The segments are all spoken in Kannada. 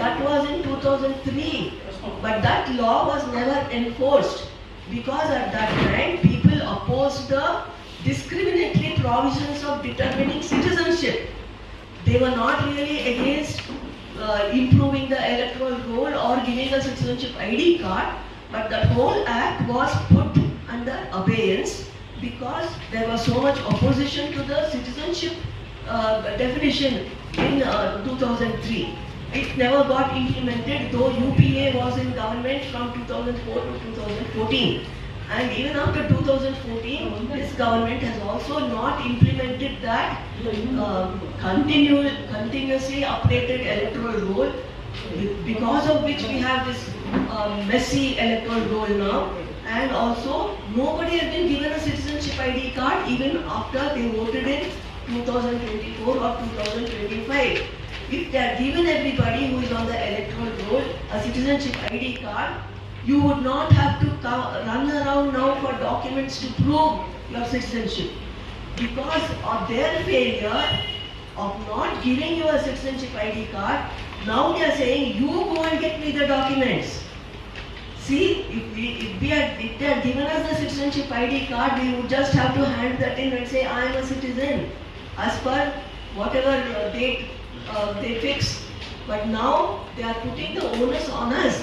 that was in 2003, but that law was never enforced because at that time people opposed the discriminatory provisions of determining citizenship. They were not really against improving the electoral roll or giving a citizenship ID card, but that whole act was put under abeyance because there was so much opposition to the citizenship definition in 2003. It never got implemented, though UPA was in government from 2004 to 2014. And even after 2014, this government has also not implemented that continuously updated electoral roll, because of which we have this messy electoral roll now. And also, nobody has been given a citizenship ID card even after they voted in 2024 or 2025. If they are given everybody who is on the electoral roll a citizenship ID card, you would not have to run around now for documents to prove your citizenship. Because of their failure of not giving you a citizenship ID card, now they are saying, you go and get me the documents. See, if they had given us the citizenship ID card, we would just have to hand that in and say, I am a citizen, as per whatever date they fix. But now they are putting the onus on us,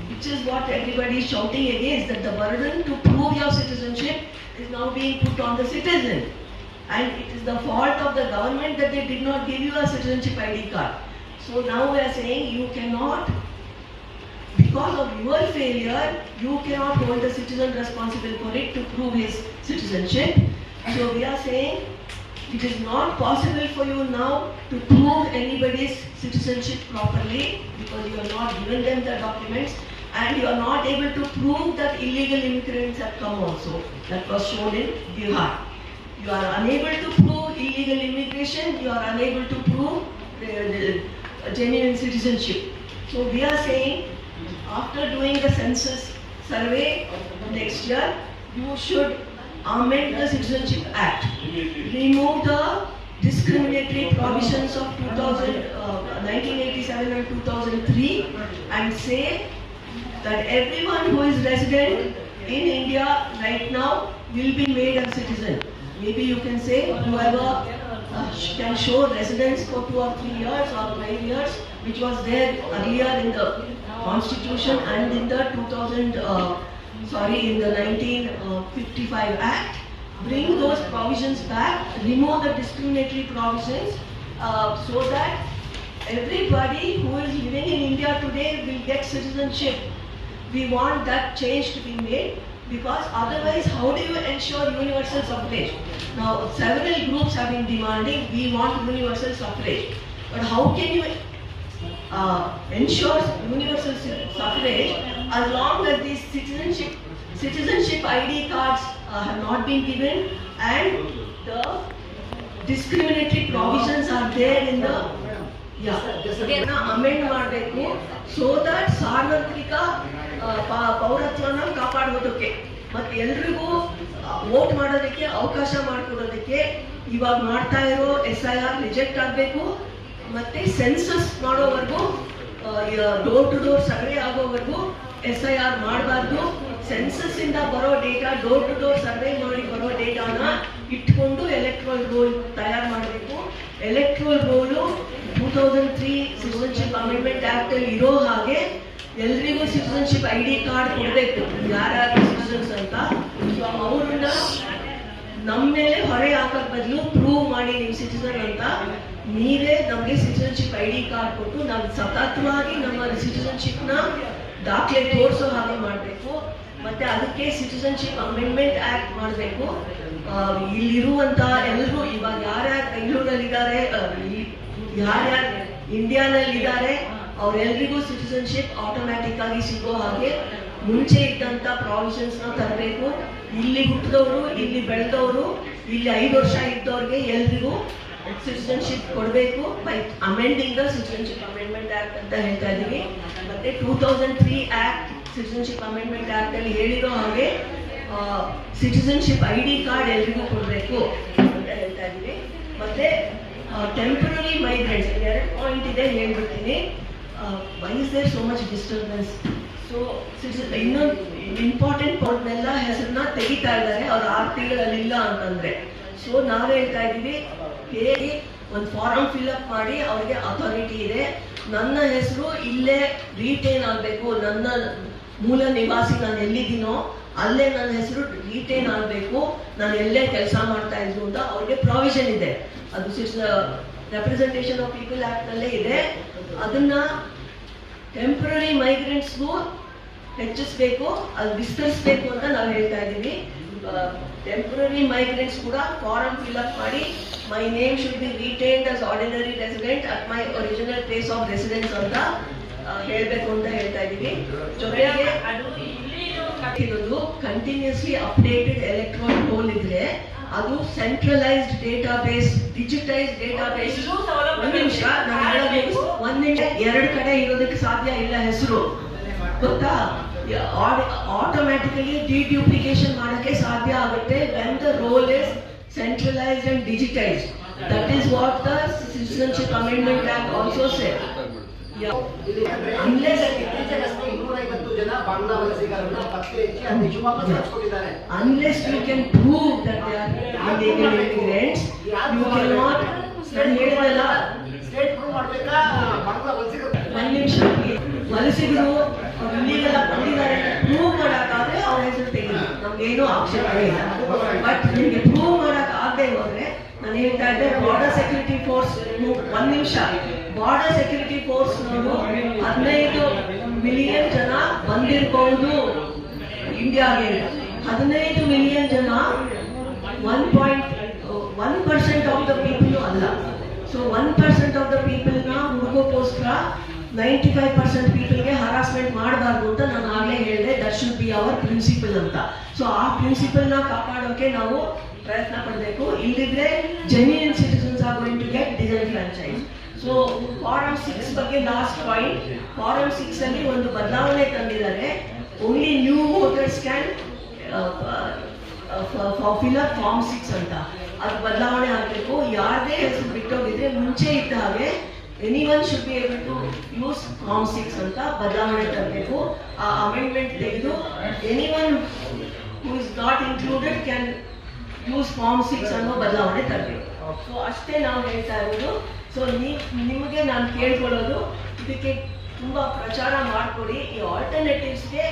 which is what everybody is shouting against, that the burden to prove your citizenship is now being put on the citizen. And it is the fault of the government that they did not give you a citizenship ID card. So now we are saying you cannot, because of your failure, you cannot hold the citizen responsible for it to prove his citizenship. So we are saying it is not possible for you now to prove anybody's citizenship properly because you have not given them the documents, and you are not able to prove that illegal immigrants have come also. That was shown in Bihar. You are unable to prove illegal immigration, you are unable to prove genuine citizenship. So we are saying, after doing the census survey next year, you should amend the Citizenship Act, remove the discriminatory provisions of 1987 and 2003, and say that everyone who is resident in India right now will be made a citizen. Maybe you can say whoever can show residence for 2 or 3 years or 5 years, which was there earlier in the Constitution and in the 1955 Act. Bring those provisions back, remove the discriminatory provisions, so that everybody who is living in India today will get citizenship. We want that change to be made, because otherwise how do you ensure universal suffrage? Now several groups have been demanding, we want universal suffrage. But how can you ensure universal suffrage as long as these citizenship ID cards have not been given and the discriminatory provisions are there in the amend ಮಾಡಬೇಕು, ಸೋ ದಟ್ ಸಾರ್ವತ್ರಿಕ ಪೌರತ್ವನ ಕಾಪಾಡೋದಕ್ಕೆ ಮತ್ತೆ ಎಲ್ರಿಗೂ ವೋಟ್ ಮಾಡೋದಕ್ಕೆ ಅವಕಾಶ ಮಾಡಿಕೊಡೋದಕ್ಕೆ ಇವಾಗ ಮಾಡ್ತಾ ಇರೋ SIR ರಿಜೆಕ್ಟ್ ಆಗಬೇಕು. ಮತ್ತೆ ಸೆನ್ಸಸ್ ಮಾಡೋವರೆಗೂ ಡೋರ್ ಟು ಡೋರ್ ಸರ್ವೆ ಆಗೋವರೆಗೂ SIR ಮಾಡಬಾರ್ದು. ಸೆನ್ಸಸ್ ಇಂದ ಬರೋ data door to door survey ಮಾಡಿ ಬರೋ ಡೇಟಾನ ಇಟ್ಕೊಂಡು ಎಲೆಕ್ಟ್ರಲ್ ರೋಲ್ ತಯಾರು ಮಾಡಬೇಕು. Electoral roll 2003 citizenship amendment act ಅಲ್ಲಿ ಇರೋ ಹಾಗೆ ಎಲ್ರಿಗೂ ಸಿಟಿಜನ್ಶಿಪ್ ID ಕಾರ್ಡ್ ಕೊಡಬೇಕು, ಯಾರ್ಯಾರು ಸಿಟಿಜನ್ಸ್ ಅಂತ. ಅವ್ರನ್ನ ನಮ್ಮ ಮೇಲೆ ಹೊರೆ ಹಾಕಕ್ ಬದಲು ಪ್ರೂವ್ ಮಾಡಿ ನೀವು ಸಿಟಿಜನ್ ಅಂತ ನೀವೇ ನಮಗೆ ಸಿಟಿಜನ್ಶಿಪ್ ID ಕಾರ್ಡ್ ಕೊಟ್ಟು ನಾವು ಸತತವಾಗಿ ನಮ್ಮ ಸಿಟಿಜನ್ಶಿಪ್ ನ ದಾಖಲೆ ತೋರಿಸೋ ಹಾಗೆ ಮಾಡಬೇಕು. ಮತ್ತೆ ಅದಕ್ಕೆ ಸಿಟಿಜನ್ಶಿಪ್ ಅಮೆಂಡ್ಮೆಂಟ್ ಆಕ್ಟ್ ಮಾಡಬೇಕು. ಇಲ್ಲಿರುವಂತ ಎಲ್ಲರೂ ಇವಾಗ ಯಾರ್ಯಾರು ಬೆಂಗಳೂರಲ್ಲಿದ್ದಾರೆ, ಯಾರ್ಯಾರು ಇಂಡಿಯಾನಲ್ಲಿ ಇದ್ದಾರೆ, ಅವರೆಲ್ಲರಿಗೂ ಸಿಟಿಜನ್ಶಿಪ್ ಆಟೋಮ್ಯಾಟಿಕ್ ಆಗಿ ಸಿಗೋ ಹಾಗೆ ಮುಂಚೆ ಇದ್ದಂತ ಪ್ರಾವಿಷನ್ಸ್ ನ ತರಬೇಕು. ಇಲ್ಲಿ ಹುಟ್ಟಿದವರು, ಇಲ್ಲಿ ಬೆಳೆದವರು, ಇಲ್ಲಿ 5 ವರ್ಷ ಇದ್ದವ್ರಿಗೆ ಎಲ್ರಿಗೂ ಸಿಟಿಜನ್ಶಿಪ್ ಕೊಡಬೇಕು by amending the citizenship amendment act ಅಂತ ಹೇಳ್ತಾ ಇದೀವಿ. ಮತ್ತೆ 2003 ಆಕ್ಟ್ ಸಿಟಿಜನ್ಶಿಪ್ ಅಮೆಂಡ್ಮೆಂಟ್ ಆಕ್ಟ್ ಅಲ್ಲಿ ಹೇಳಿರೋ ಹಾಗೆ ಸಿಟಿಜನ್ಶಿಪ್ ID ಕಾರ್ಡ್ ಎಲ್ರಿಗೂ ಕೊಡಬೇಕು ಅಂತ ಹೇಳ್ತಾ ಇದೀವಿ. ಮತ್ತೆ ಟೆಂಪರರಿ ಮೈಗ್ರೆಂಟ್ಸ್ 2 ಪಾಯಿಂಟ್ ಇದೆ ಹೇಳ್ಬಿಡ್ತೀನಿ. why is there so much disturbance? So ಇನ್ನೊಂದು ಇಂಪಾರ್ಟೆಂಟ್ ಪಾಯಿಂಟ್ನೆಲ್ಲ ಹೆಸರನ್ನ ತೆಗಿತಾ ಇದ್ದಾರೆ ಅವ್ರು 6 ತಿಂಗಳಲ್ಲಿ ಇಲ್ಲ ಅಂತಂದ್ರೆ. ಸೊ ನಾವ್ ಹೇಳ್ತಾ ಇದೀವಿ, ಹೇಗೆ ಒಂದು ಫಾರಂ ಫಿಲ್ಅಪ್ ಮಾಡಿ ಅವ್ರಿಗೆ ಅಥಾರಿಟಿ ಇದೆ, ನನ್ನ ಹೆಸರು ಇಲ್ಲೇ ರಿಟೇನ್ ಆಗಬೇಕು, ನನ್ನ ಮೂಲ ನಿವಾಸಿ ನಾನು ಎಲ್ಲಿದ್ದೀನೋ ಅಲ್ಲೇ ನನ್ನ ಹೆಸರು ರಿಟೇನ್ ಆಗಬೇಕು, ನಾನು ಎಲ್ಲೇ ಕೆಲಸ ಮಾಡ್ತಾ ಇದ್ರು ಅಂತ ಅವ್ರಿಗೆ ಪ್ರಾವಿಷನ್ ಇದೆ. ಅದು ರೆಪ್ರೆಸೆಂಟೇಷನ್ ಆಫ್ ಪೀಪಲ್ ಆಕ್ಟ್ ನಲ್ಲೇ ಇದೆ. ಅದನ್ನ ಟೆಂಪ್ರರಿ ಮೈಗ್ರೆಂಟ್ಸ್ಗೂ ಹೆಚ್ಚಿಸ್ಬೇಕು, ಅದು ವಿಸ್ತರಿಸಬೇಕು ಅಂತ ನಾವು ಹೇಳ್ತಾ ಇದ್ದೀವಿ. ಟೆಂಪ್ರರಿ ಮೈಗ್ರೆಂಟ್ಸ್ ಕೂಡ ಫಾರಂ ಫಿಲ್ಅಪ್ ಮಾಡಿ my name should be retained as ordinary resident at my original place of residence ಅಂತ ಹೇಳ್ಬೇಕು ಅಂತ ಹೇಳ್ತಾ ಇದ್ದೀವಿ. ಜೊತೆಗೆ ಇರೋದು ಕಂಟಿನ್ಯೂಸ್ಲಿ ಅಪ್ಡೇಟೆಡ್ ಎಲೆಕ್ಟ್ರಾನಿಕ್ ರೋಲ್ ಇದ್ರೆ ಅದು ಸೆಂಟ್ರಲೈಸ್ಡ್ ಡೇಟಾಬೇಸ್, ಡಿಜಿಟೈಸ್ ಡೇಟಾಬೇಸ್. ಒಂದ್ ನಿಮಿಷ 2 ಕಡೆ ಇರೋದಕ್ಕೆ ಸಾಧ್ಯ ಇಲ್ಲ ಹೆಸರು, ಗೊತ್ತಾ? ಆಟೋಮ್ಯಾಟಿಕಲಿ ಡಿಡ್ಯೂಪ್ಲಿಕೇಶನ್ ಮಾಡಕ್ಕೆ ಸಾಧ್ಯ ಆಗುತ್ತೆ when the role is centralized and digitized. That is what the Citizenship Amendment Act also said. Unless you can prove that they are illegal immigrants, you cannot. ವಲಸಿಗರು ಇಲ್ಲಿಗೆಲ್ಲ ಬಂದಿದ್ದಾರೆ ಪ್ರೂವ್ ಮಾಡಕ್ಕಾದ್ರೆ ಅವ್ರ ಹೆಸರು ತೆಗೆದು ನಮ್ಗೇನು ಆಕ್ಷೇಪ ಇಲ್ಲ. ಬಟ್ ನಿಮಗೆ ಪ್ರೂವ್ ಮಾಡಕ್ ಆಗದೆ ಹೋದ್ರೆ ನಾನು ಹೇಳ್ತಾ ಇದ್ದೆ, ಬಾರ್ಡರ್ ಸೆಕ್ಯೂರಿಟಿ ಫೋರ್ಸ್, 1 ನಿಮಿಷ, ಬಾರ್ಡರ್ ಸೆಕ್ಯೂರಿಟಿ ಫೋರ್ಸ್ ನವರು 15 ಮಿಲಿಯನ್ ಜನ ಬಂದಿರಬಹುದು ಇಂಡಿಯಾಗೆ. 15 ಮಿಲಿಯನ್ ಜನ 1.1% ಆಫ್ ದ ಪೀಪಲ್ ಅಲ್ಲ. ಸೊ 1% ಆಫ್ ದ ಪೀಪಲ್ ನ ಹುಡುಗೋಕ್ಕೋಸ್ಕರ 95% ಪೀಪಲ್ಗೆ ಹರಾಸ್ಮೆಂಟ್ ಮಾಡಬಾರ್ದು ಅಂತ ನಾನು ಆಗಲೇ ಹೇಳಿದೆ. That should be our principle ಅಂತ. ಸೊ ಆ ಪ್ರಿನ್ಸಿಪಲ್ ನ ಕಾಪಾಡೋಕೆ ನಾವು ಪ್ರಯತ್ನ ಪಡಬೇಕು. ಇಲ್ಲದಿದ್ರೆ genuine citizens are going to get disenfranchise. So form 6 ಬಗ್ಗೆ ಲಾಸ್ಟ್ ಪಾಯಿಂಟ್, ಫಾರಂ 6 ಅಲ್ಲಿ ಒಂದು ಬದಲಾವಣೆ ತಂದಿದ್ದಾರೆ. Only new voters can fill up form 6 ಅಂತ. ಅದು ಬದಲಾವಣೆ ಆಗಬೇಕು. ಯಾರದೇ ಹೆಸರು ಬಿಟ್ಟೋಗಿದ್ರೆ ಮುಂಚೆ ಇದ್ದ ಹಾಗೆ anyone should be able to use form 6 ಅಂತ ಬದಲಾವಣೆ ತರಬೇಕು. ಆ ಅಮೆಂಡ್ಮೆಂಟ್ ತೆಗೆದು anyone who is not included can use form 6 ಅನ್ನೋ ಬದಲಾವಣೆ ತರಬೇಕು. ಸೊ ಅಷ್ಟೇ ನಾವು ಹೇಳ್ತಾ ಇರೋದು. ಸೊ ನಿಮಗೆ ನಾನು ಕೇಳ್ಕೊಳ್ಳೋದು, ಇದಕ್ಕೆ ತುಂಬಾ ಪ್ರಚಾರ ಮಾಡಿಕೊಡಿ. ಈ ಆಲ್ಟರ್ನೇಟಿವ್ಸ್ಗೆ